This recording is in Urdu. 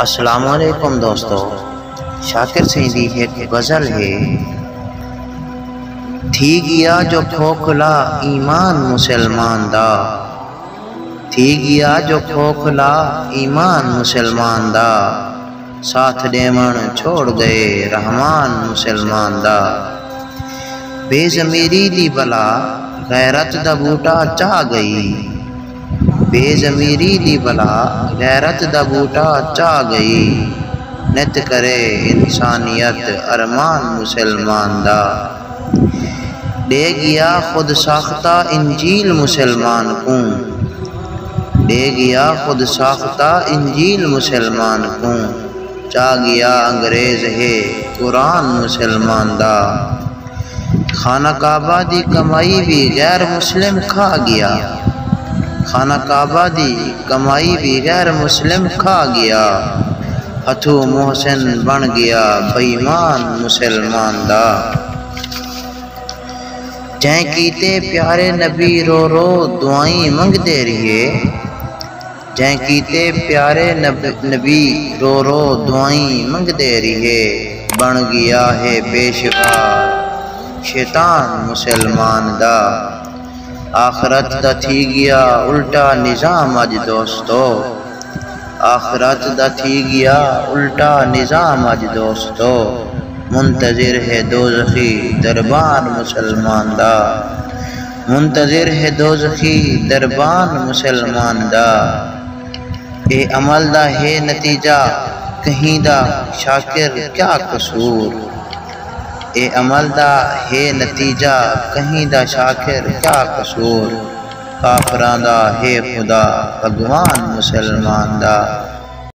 السلام علیکم دوستو، شاکر سائیں دی ایک غزل ہے۔ تھی گیا جو کھوکھلا ایمان مسلمان دا، تھی گیا جو کھوکھلا ایمان مسلمان دا، ساتھ دیمن چھوڑ گئے رحمان مسلمان دا۔ بے ضمیری دی بلا غیرت دا بوٹا چاہ گئی، بے ضمیری دی بلا غیرت دا بوٹا چاہ گئی، نت کرے انسانیت ارمان مسلمان دا۔ دے گیا خود ساختہ انجیل مسلمان کو، دے گیا خود ساختہ انجیل مسلمان کو، چاہ گیا انگریز ہے قرآن مسلمان دا۔ خانہ کعبہ دی کمائی بھی غیر مسلم کھا گیا، خانہ کعبہ دی کمائی بھی غیر مسلم کھا گیا، ہتھو محسن بن گیا بےمان مسلمان دا۔ جائیں کیتے پیارے نبی رو رو دعائیں منگ دے رہیے، جائیں کیتے پیارے نبی رو رو دعائیں منگ دے رہیے، بن گیا ہے پیشوا شیطان مسلمان دا۔ آخرت دا تھی گیا الٹا نظام اج دوستو، آخرت دا تھی گیا الٹا نظام اج دوستو، منتظر ہے دوزخی دربان مسلمان دا، منتظر ہے دوزخی دربان مسلمان دا۔ اے عمل دا ہے نتیجہ کہیں دا شاکر کیا قصور، اے عمل دا ہے نتیجہ کہیں دا شاکر کیا قصور، کافراں دا ہے خدا بھگوان مسلمان دا۔